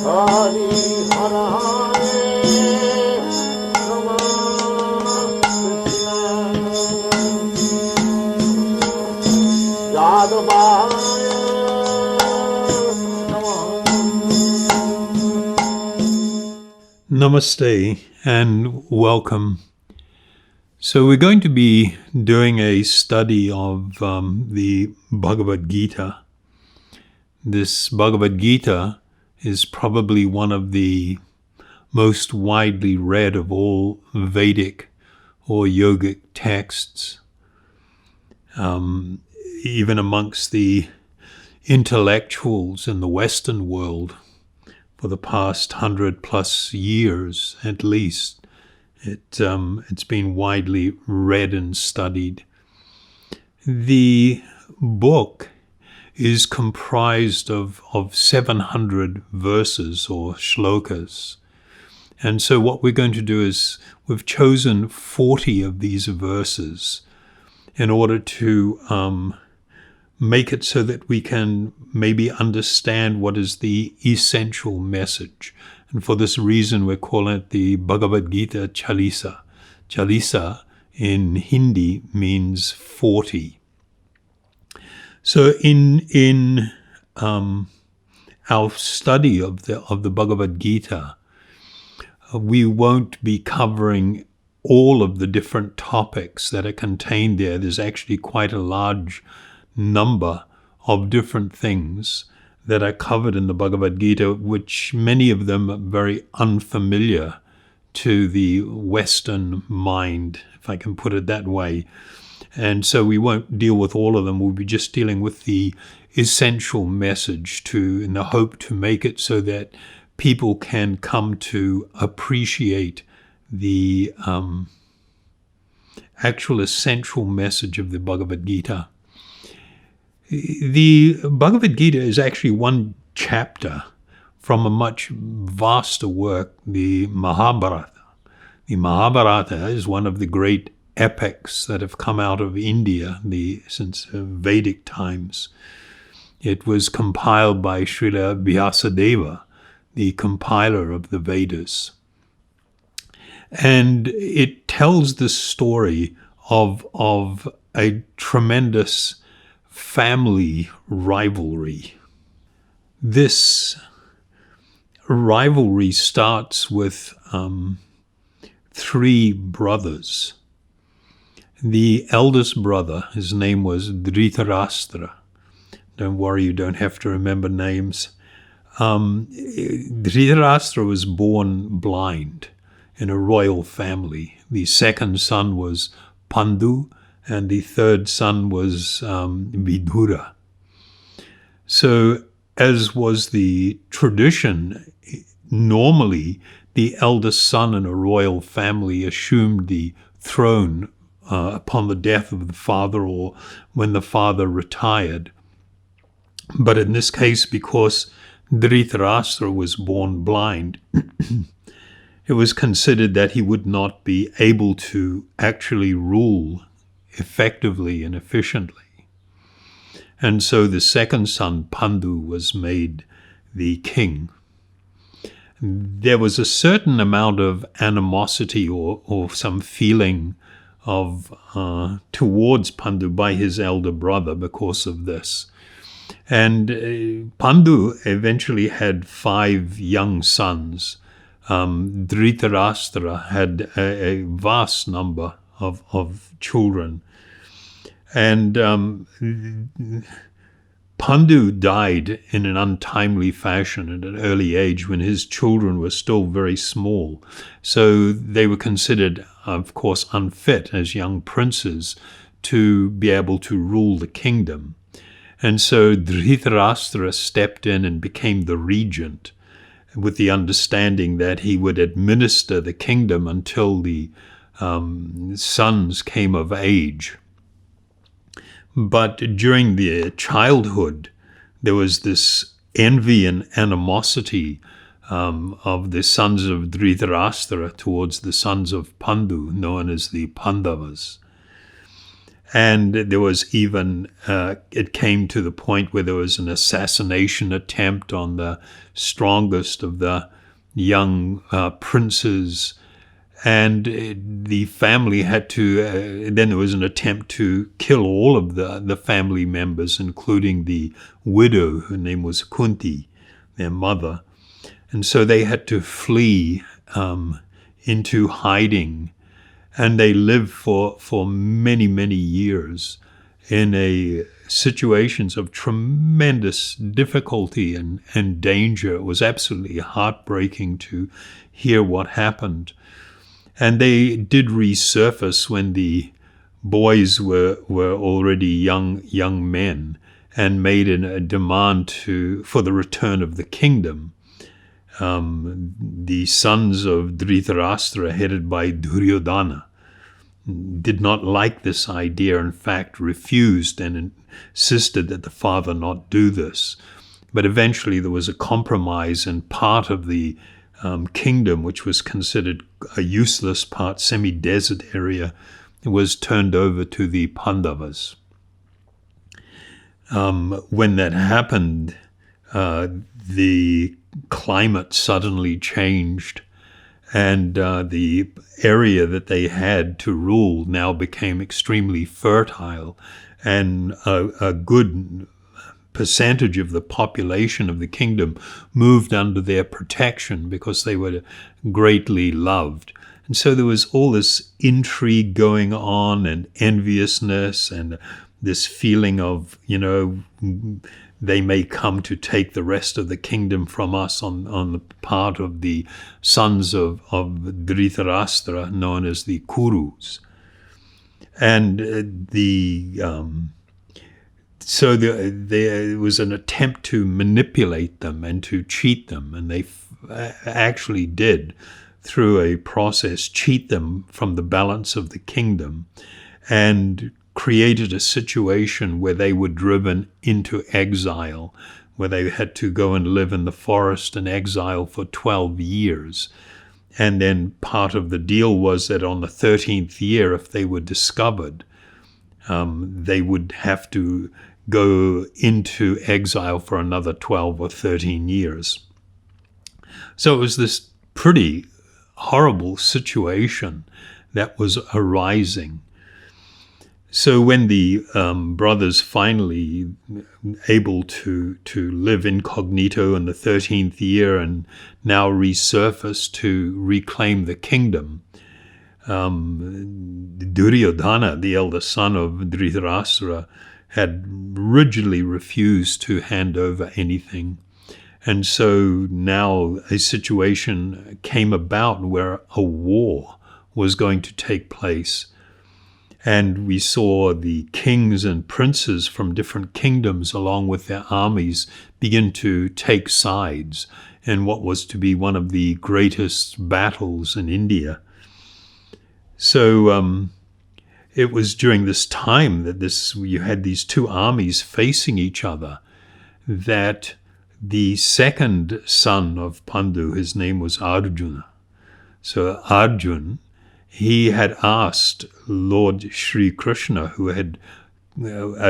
Hari Hara Rama Krishna Yadavaya Namaste and welcome. So we're going to be doing a study of the Bhagavad Gita. This Bhagavad Gita is probably one of the most widely read of all Vedic or yogic texts. Even amongst the intellectuals in the Western world, for the past 100+ years at least, it's been widely read and studied. The book is comprised of 700 verses or shlokas. And so what we're going to do is we've chosen 40 of these verses in order to make it so that we can maybe understand what is the essential message. And for this reason, we're calling it the Bhagavad Gita Chalisa. Chalisa in Hindi means 40. So in our study of the Bhagavad Gita, we won't be covering all of the different topics that are contained there. There's actually quite a large number of different things that are covered in the Bhagavad Gita, which many of them are very unfamiliar to the Western mind, if I can put it that way. And so we won't deal with all of them. We'll be just dealing with the essential message in the hope to make it so that people can come to appreciate the actual essential message of the Bhagavad Gita. The Bhagavad Gita is actually one chapter from a much vaster work, the Mahabharata. The Mahabharata is one of the great epics that have come out of India since Vedic times. It was compiled by Srila Vyasadeva, the compiler of the Vedas. And it tells the story of a tremendous family rivalry. This rivalry starts with 3 brothers. The eldest brother, his name was Dhritarashtra. Don't worry, you don't have to remember names. Dhritarashtra was born blind in a royal family. The second son was Pandu, and the third son was Vidura. So, as was the tradition, normally the eldest son in a royal family assumed the throne upon the death of the father or when the father retired. But in this case, because Dhritarashtra was born blind, it was considered that he would not be able to actually rule effectively and efficiently. And so the second son, Pandu, was made the king. There was a certain amount of animosity or some feeling of towards Pandu by his elder brother because of this. And Pandu eventually had 5 young sons. Dhritarashtra had a vast number of children. And Pandu died in an untimely fashion at an early age when his children were still very small. So they were considered, of course, unfit as young princes to be able to rule the kingdom. And so Dhritarashtra stepped in and became the regent with the understanding that he would administer the kingdom until the sons came of age. But during their childhood, there was this envy and animosity of the sons of Dhritarashtra towards the sons of Pandu, known as the Pandavas. And there was even, it came to the point where there was an assassination attempt on the strongest of the young princes. And the family had to, then there was an attempt to kill all of the family members, including the widow, her name was Kunti, their mother. And so they had to flee into hiding. And they lived for many, many years in situations of tremendous difficulty and danger. It was absolutely heartbreaking to hear what happened. And they did resurface when the boys were already young men, and made a demand for the return of the kingdom. The sons of Dhritarashtra, headed by Duryodhana, did not like this idea. In fact, refused and insisted that the father not do this. But eventually there was a compromise, and part of the kingdom, which was considered a useless part, semi-desert area, was turned over to the Pandavas. When that happened, the climate suddenly changed, and the area that they had to rule now became extremely fertile, and a good percentage of the population of the kingdom moved under their protection because they were greatly loved. And so there was all this intrigue going on, and enviousness, and this feeling of, they may come to take the rest of the kingdom from us on the part of the sons of Dhritarashtra, known as the Kurus. And so there was an attempt to manipulate them and to cheat them, and they actually did, through a process, cheat them from the balance of the kingdom, and created a situation where they were driven into exile, where they had to go and live in the forest in exile for 12 years. And then part of the deal was that on the 13th year, if they were discovered, they would have to go into exile for another 12 or 13 years. So it was this pretty horrible situation that was arising. So when the brothers finally able to live incognito in the 13th year and now resurface to reclaim the kingdom, Duryodhana, the eldest son of Dhritarashtra, had rigidly refused to hand over anything. And so now a situation came about where a war was going to take place. And we saw the kings and princes from different kingdoms, along with their armies, begin to take sides in what was to be one of the greatest battles in India. So it was during this time that you had these two armies facing each other, that the second son of Pandu, his name was Arjuna. So Arjun, he had asked Lord Sri Krishna, who had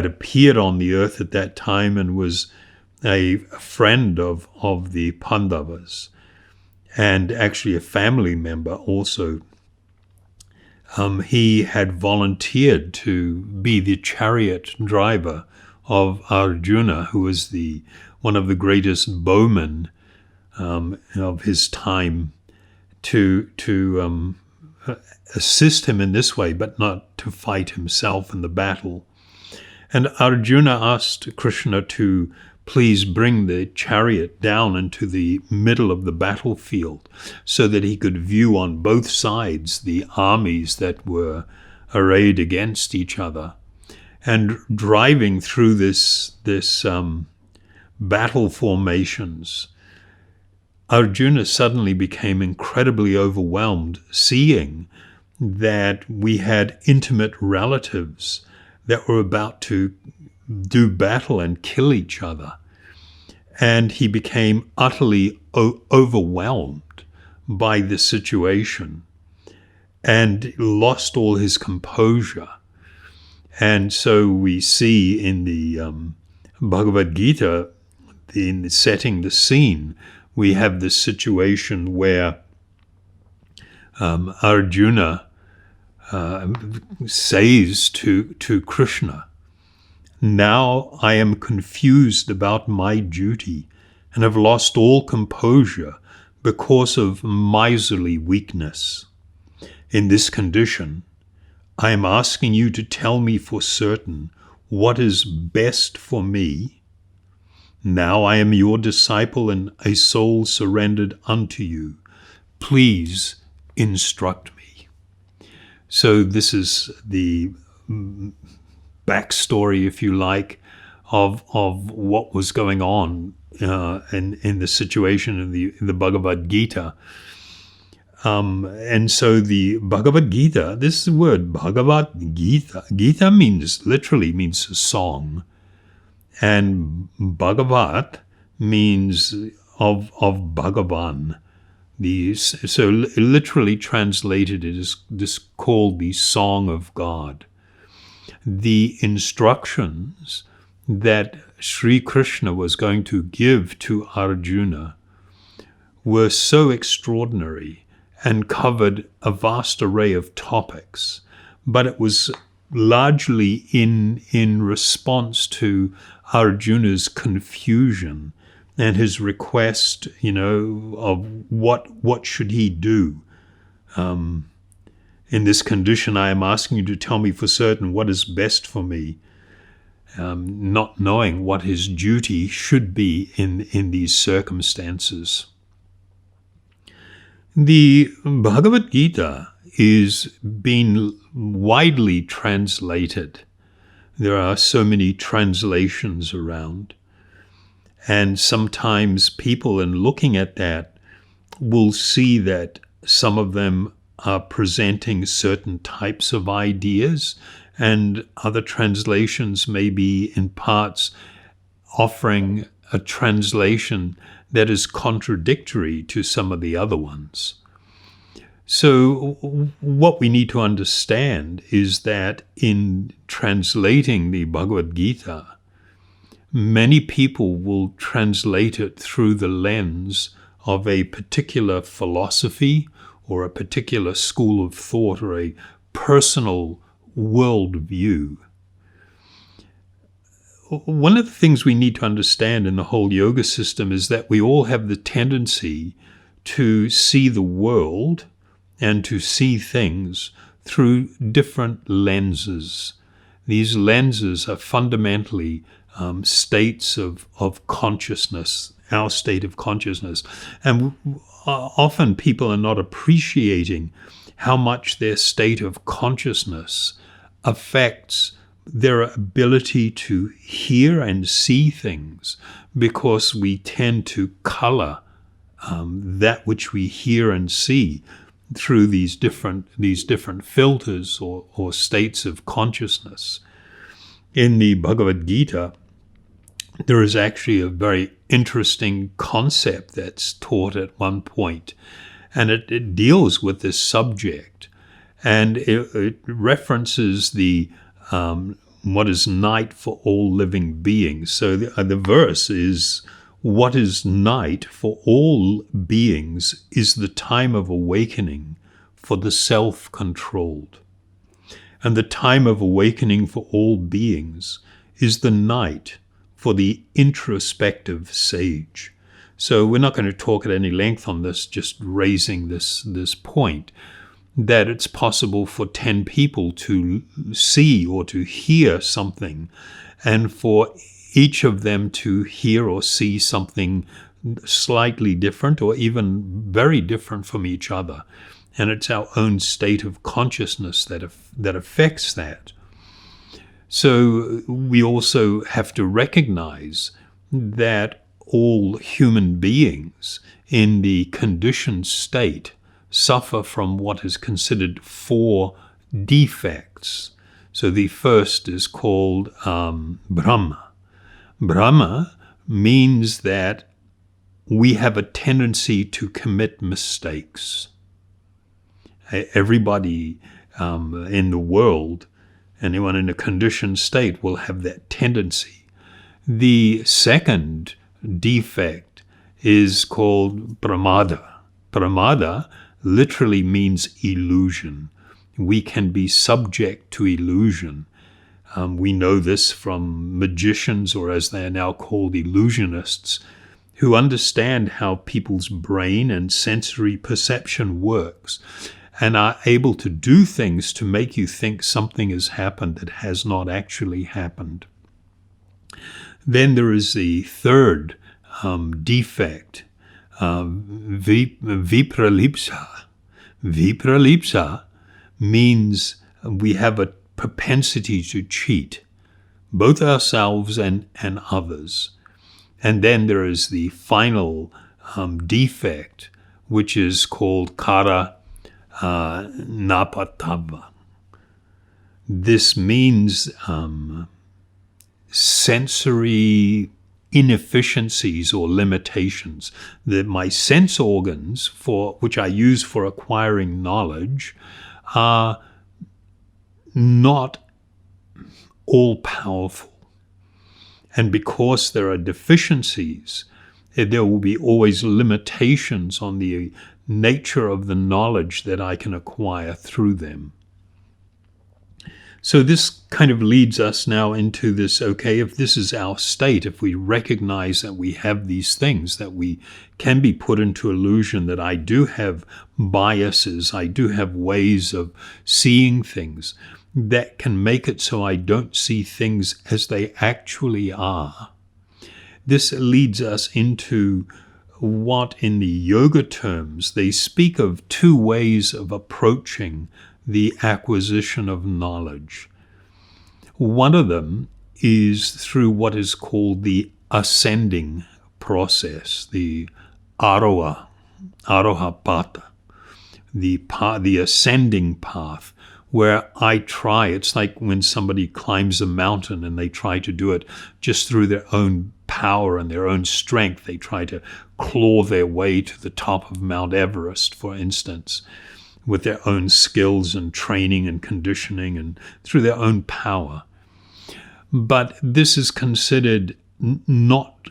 appeared on the earth at that time and was a friend of the Pandavas, and actually a family member also. He had volunteered to be the chariot driver of Arjuna, who was one of the greatest bowmen of his time, to assist him in this way, but not to fight himself in the battle. And Arjuna asked Krishna to please bring the chariot down into the middle of the battlefield so that he could view on both sides the armies that were arrayed against each other. And driving through this battle formations, Arjuna suddenly became incredibly overwhelmed, seeing that we had intimate relatives that were about to do battle and kill each other. And he became utterly overwhelmed by the situation and lost all his composure. And so we see in the Bhagavad Gita, in setting the scene, we have this situation where Arjuna says to Krishna, "Now I am confused about my duty and have lost all composure because of miserly weakness. In this condition, I am asking you to tell me for certain what is best for me. Now I am your disciple and a soul surrendered unto you. Please instruct me." So this is the backstory, if you like, of what was going on in the situation in the Bhagavad Gita. And so the Bhagavad Gita, this word Bhagavad Gita, Gita literally means song, and Bhagavat means of Bhagavan. So literally translated, it is this called the Song of God. The instructions that Sri Krishna was going to give to Arjuna were so extraordinary and covered a vast array of topics, but it was largely in response to Arjuna's confusion and his request, of what should he do. In this condition, I am asking you to tell me for certain what is best for me, not knowing what his duty should be in these circumstances. The Bhagavad Gita is being widely translated. There are so many translations around. And sometimes people, in looking at that, will see that some of them are presenting certain types of ideas, and other translations may be in parts offering a translation that is contradictory to some of the other ones. So what we need to understand is that in translating the Bhagavad Gita, many people will translate it through the lens of a particular philosophy or a particular school of thought or a personal worldview. One of the things we need to understand in the whole yoga system is that we all have the tendency to see the world and to see things through different lenses. These lenses are fundamentally states of consciousness, our state of consciousness. And often people are not appreciating how much their state of consciousness affects their ability to hear and see things, because we tend to color that which we hear and see through these different filters or states of consciousness. In the Bhagavad Gita, there is actually a very interesting concept that's taught at one point, and it deals with this subject, and it references the what is night for all living beings. So the verse is, what is night for all beings is the time of awakening for the self-controlled. And the time of awakening for all beings is the night for the introspective sage. So we're not going to talk at any length on this, just raising this point, that it's possible for 10 people to see or to hear something, and for each of them to hear or see something slightly different or even very different from each other. And it's our own state of consciousness that affects that. So we also have to recognize that all human beings in the conditioned state suffer from what is considered 4 defects. So the first is called Brahma. Brahma means that we have a tendency to commit mistakes. Everybody in the world Anyone in a conditioned state will have that tendency. The second defect is called pramada. Pramada literally means illusion. We can be subject to illusion. We know this from magicians, or as they are now called, illusionists, who understand how people's brain and sensory perception works and are able to do things to make you think something has happened that has not actually happened. Then there is the third defect, vipralipsa. Vipralipsa means we have a propensity to cheat, both ourselves and others. And then there is the final defect, which is called kara napatava. This means sensory inefficiencies or limitations. That my sense organs, which I use for acquiring knowledge, are not all-powerful. And because there are deficiencies, there will be always limitations on the nature of the knowledge that I can acquire through them. So this kind of leads us now into this, okay, if this is our state, if we recognize that we have these things, that we can be put into illusion, that I do have biases, I do have ways of seeing things that can make it so I don't see things as they actually are. This leads us into what in the yoga terms they speak of two ways of approaching the acquisition of knowledge. One of them is through what is called the ascending process, the aroha pata, the ascending path, where I try. It's like when somebody climbs a mountain and they try to do it just through their own power and their own strength. They try to claw their way to the top of Mount Everest, for instance, with their own skills and training and conditioning and through their own power. But this is considered not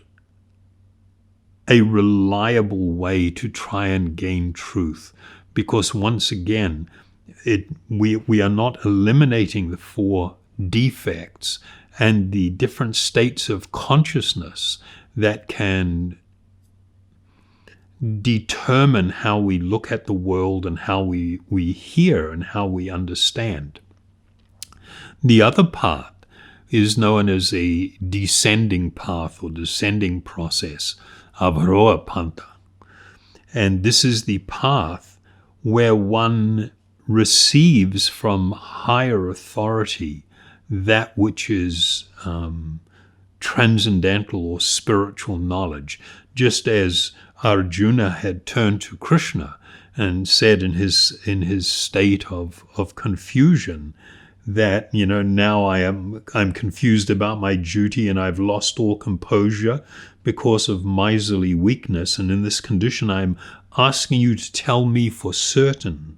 a reliable way to try and gain truth, because once again, we are not eliminating the four defects and the different states of consciousness that can determine how we look at the world and how we hear and how we understand. The other part is known as a descending path or descending process, avaroha panta. And this is the path where one receives from higher authority that which is transcendental or spiritual knowledge, just as Arjuna had turned to Krishna and said in his state of confusion that, now I'm confused about my duty and I've lost all composure because of miserly weakness, and in this condition I'm asking you to tell me for certain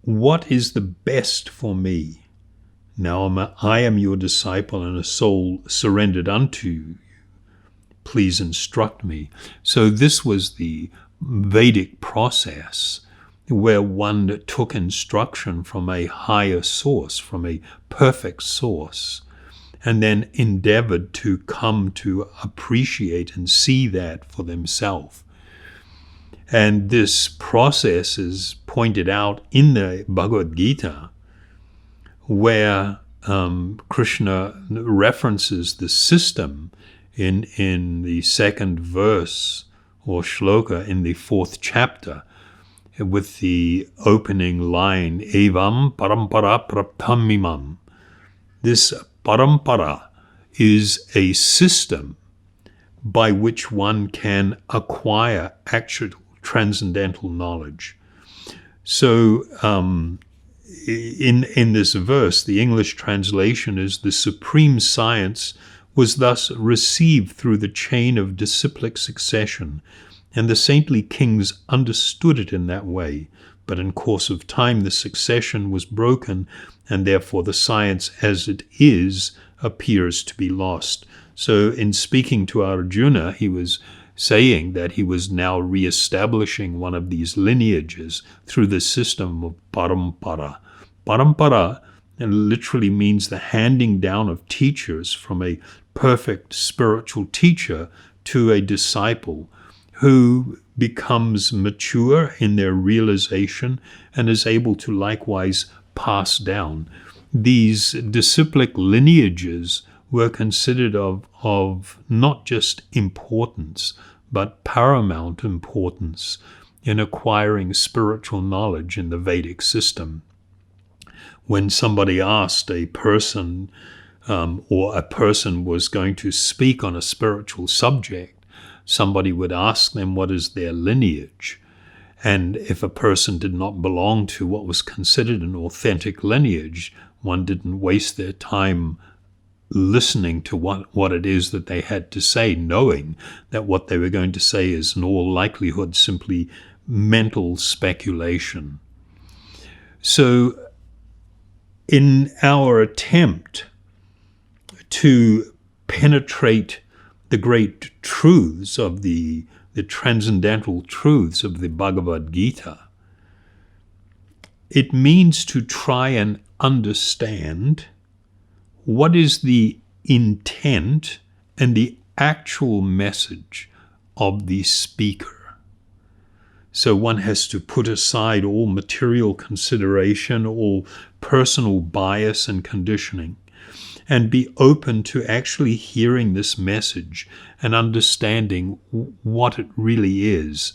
what is the best for me. Now I am your disciple and a soul surrendered unto you. Please instruct me. So this was the Vedic process where one took instruction from a higher source, from a perfect source, and then endeavored to come to appreciate and see that for themselves. And this process is pointed out in the Bhagavad Gita, where Krishna references the system in the second verse or shloka in the fourth chapter, with the opening line, Evam parampara praptamimam. This parampara is a system by which one can acquire actual transcendental knowledge. So in this verse, the English translation is, the supreme science was thus received through the chain of disciplic succession, and the saintly kings understood it in that way. but in course of time the succession was broken, and therefore the science as it is appears to be lost. So in speaking to Arjuna, he was saying that he was now re-establishing one of these lineages through the system of parampara. Parampara literally means the handing down of teachers from a perfect spiritual teacher to a disciple who becomes mature in their realization and is able to likewise pass down. These disciplic lineages were considered of not just importance, but paramount importance in acquiring spiritual knowledge in the Vedic system. When somebody asked a person, or a person was going to speak on a spiritual subject, somebody would ask them what is their lineage. And if a person did not belong to what was considered an authentic lineage, one didn't waste their time listening to what it is that they had to say, knowing that what they were going to say is in all likelihood simply mental speculation. So in our attempt to penetrate the great truths of the transcendental truths of the Bhagavad Gita, it means to try and understand what is the intent and the actual message of the speaker. So one has to put aside all material consideration, all personal bias and conditioning, and be open to actually hearing this message and understanding what it really is,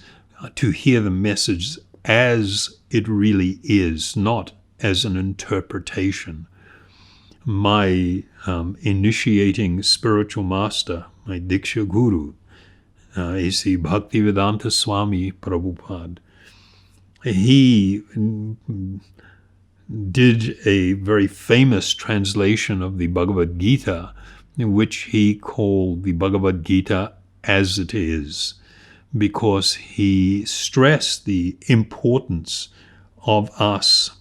to hear the message as it really is, not as an interpretation. My initiating spiritual master, my Diksha Guru, A.C. Bhaktivedanta Swami Prabhupada, he did a very famous translation of the Bhagavad Gita, in which he called the Bhagavad Gita as it is, because he stressed the importance of us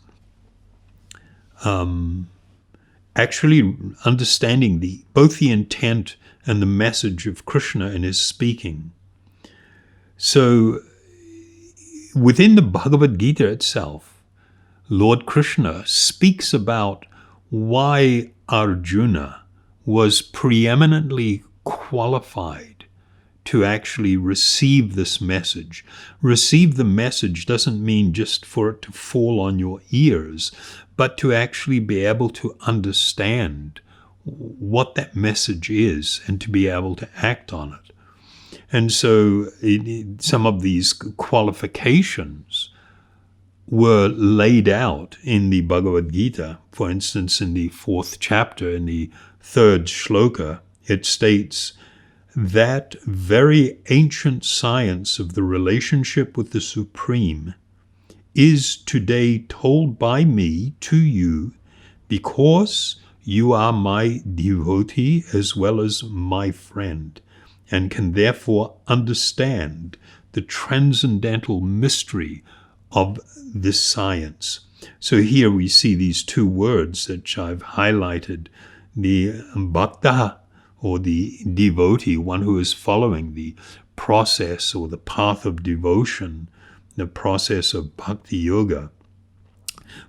actually understanding both the intent and the message of Krishna in his speaking. So within the Bhagavad Gita itself, Lord Krishna speaks about why Arjuna was preeminently qualified to actually receive this message. Receive the message doesn't mean just for it to fall on your ears, but to actually be able to understand what that message is and to be able to act on it. And so some of these qualifications were laid out in the Bhagavad Gita. For instance, in the 4th chapter, in the 3rd shloka, it states, that very ancient science of the relationship with the Supreme is today told by me to you because you are my devotee as well as my friend, and can therefore understand the transcendental mystery of this science. So here we see these two words that I've highlighted, the bhakta, or the devotee, one who is following the process or the path of devotion, the process of bhakti yoga.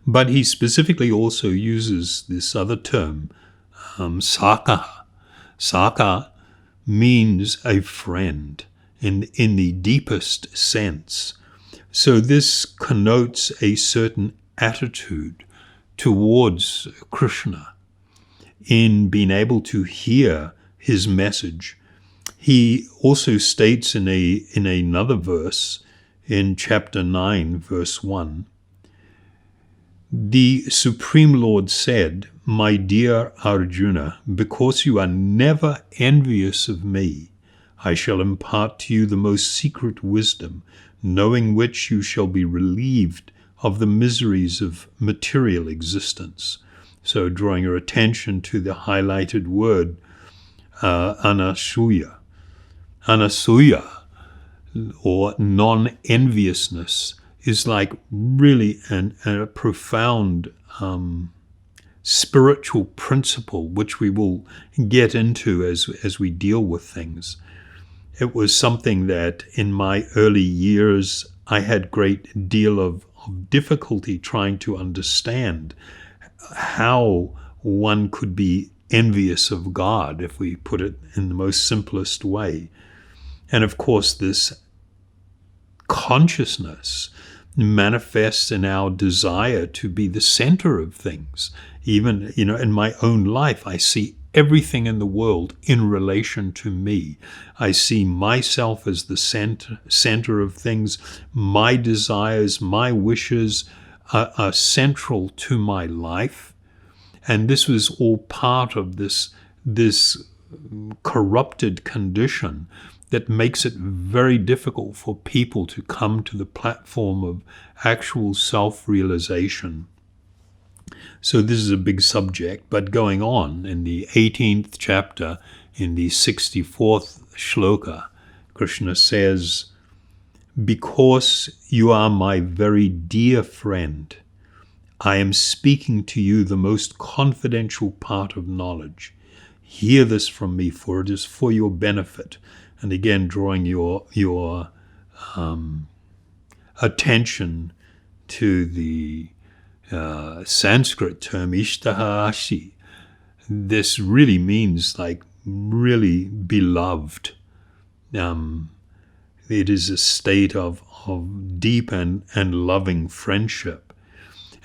But he specifically also uses this other term, saka. Saka means a friend in the deepest sense. So this connotes a certain attitude towards Krishna in being able to hear his message. He also states in another verse, in chapter 9, verse 1, the Supreme Lord said, my dear Arjuna, because you are never envious of me, I shall impart to you the most secret wisdom, knowing which you shall be relieved of the miseries of material existence. So drawing your attention to the highlighted word, anasuya. Anasuya, or non-enviousness, is like really a profound spiritual principle, which we will get into as we deal with things. It was something that in my early years I had great deal of difficulty trying to understand how one could be envious of God, if we put it in the most simplest way. And of course, this consciousness manifests in our desire to be the center of things. Even, in my own life, I see everything in the world in relation to me. I see myself as the center of things. My desires, my wishes are central to my life. And this was all part of this corrupted condition that makes it very difficult for people to come to the platform of actual self-realization. So this is a big subject, but going on in the 18th chapter, in the 64th shloka, Krishna says, "Because you are my very dear friend, I am speaking to you the most confidential part of knowledge. Hear this from me, for it is for your benefit." And again, drawing your attention to the Sanskrit term Ishtahashi. This really means like really beloved. It is a state of deep and loving friendship.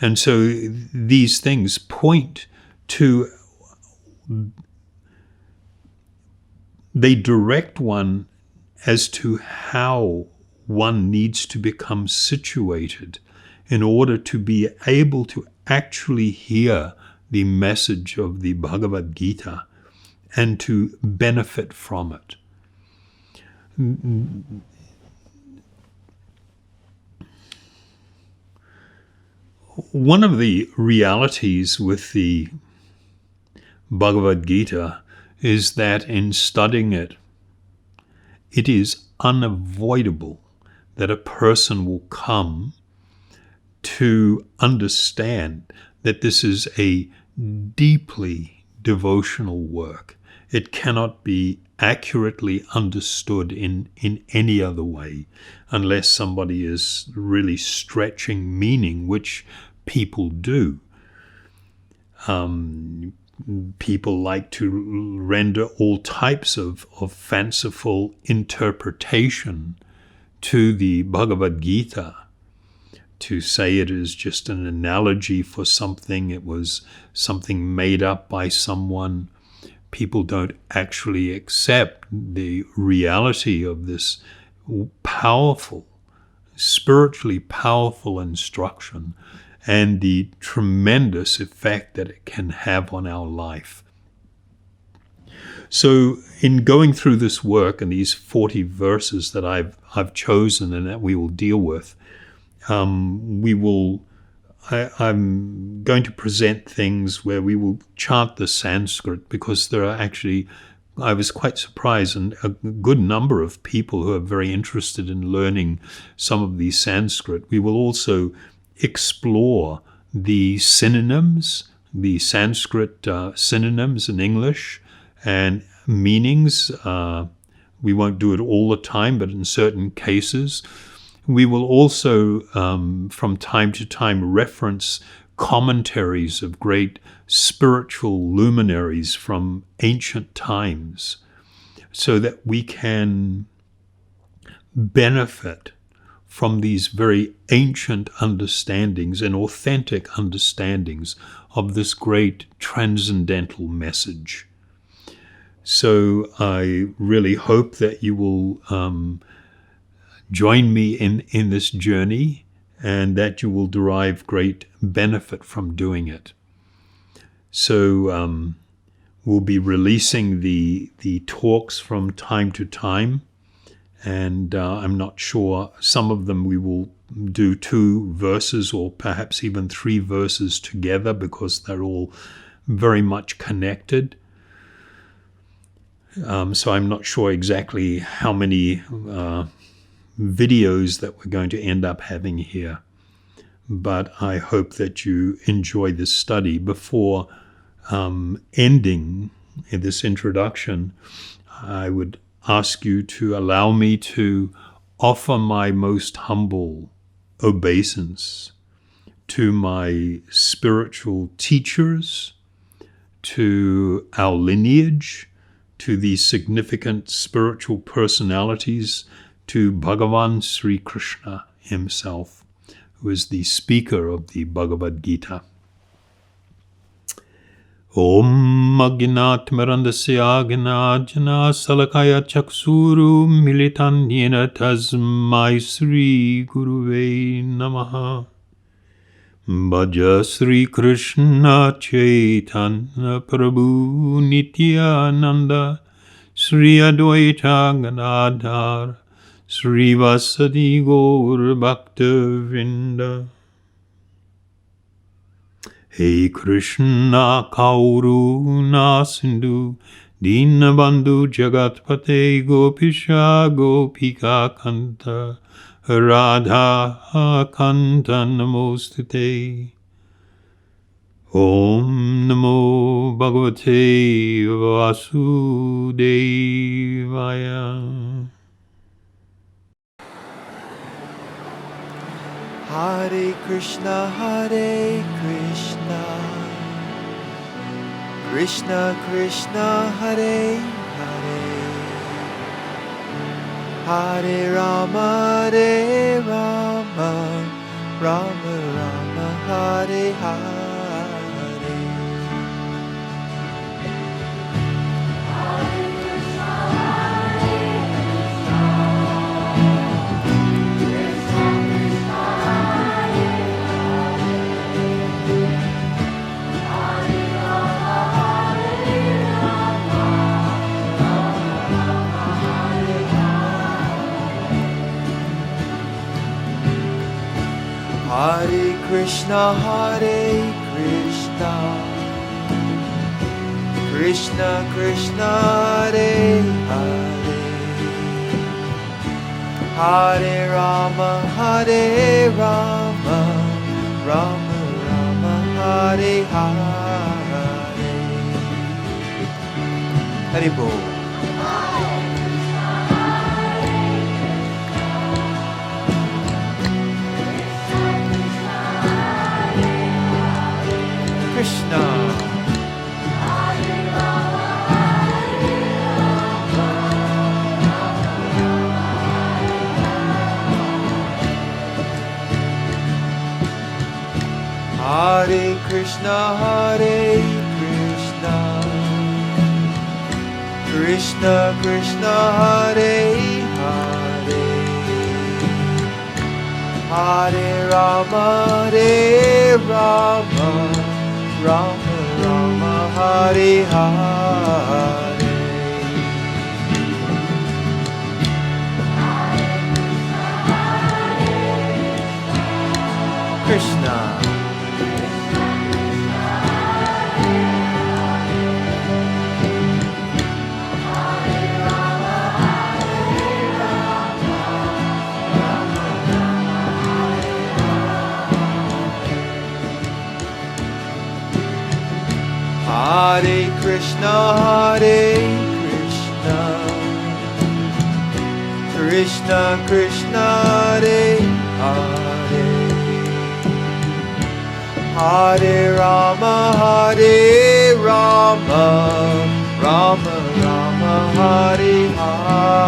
And so these things point to, they direct one as to how one needs to become situated in order to be able to actually hear the message of the Bhagavad Gita and to benefit from it. One of the realities with the Bhagavad Gita is that in studying it, it is unavoidable that a person will come to understand that this is a deeply devotional work. It cannot be accurately understood in any other way unless somebody is really stretching meaning, which people do. People like to render all types of fanciful interpretation to the Bhagavad Gita, to say it is just an analogy for something, it was something made up by someone. People don't actually accept the reality of this powerful, spiritually powerful instruction and the tremendous effect that it can have on our life. So in going through this work and these 40 verses that I've chosen and that we will deal with, I'm going to present things where we will chant the Sanskrit, because there are actually, I was quite surprised, and a good number of people who are very interested in learning some of the Sanskrit. We will also explore the synonyms, the Sanskrit synonyms in English and meanings. We won't do it all the time, but in certain cases. We will also, from time to time, reference commentaries of great spiritual luminaries from ancient times so that we can benefit from these very ancient understandings and authentic understandings of this great transcendental message. So I really hope that you will join me in this journey and that you will derive great benefit from doing it. So we'll be releasing the talks from time to time, and I'm not sure, some of them we will do 2 verses or perhaps even 3 verses together because they're all very much connected. So I'm not sure exactly how many videos that we're going to end up having here. But I hope that you enjoy this study. Before ending this introduction, I would ask you to allow me to offer my most humble obeisance to my spiritual teachers, to our lineage, to the significant spiritual personalities, to Bhagavan Sri Krishna himself, who is the speaker of the Bhagavad Gita. Om Ajnatmarandasya Ajnajana Salakaya Chaksuru Militan Yena Tasmai Sri Guruve Namaha. Bhaja Sri Krishna Chaitanya Prabhu Nityananda Sri Advaita Gadadhar Sri Vasadi Gaur Bhakta Vrinda. Hey Krishna Karuna Sindhu Dinabandhu Jagatpate Gopisha Gopika Kanta Radha Kanta Namostute. Om Namo Bhagavate Vasudevaya. Hare Krishna, Krishna Krishna, Hare Hare, Hare Rama, Rama Rama, Hare Hare. Hare Krishna, Krishna Krishna, Hare Hare, Hare Rama, Rama Rama, Hare Hare. Hare Bol. Krishna. Hare Krishna, Krishna Krishna, Hare Hare, Hare Rama, Rama Rama, Hare Hare. Krishna. Hare Krishna, Krishna Krishna, Hare Hare, Hare Rama, Rama Rama, Hare Hare.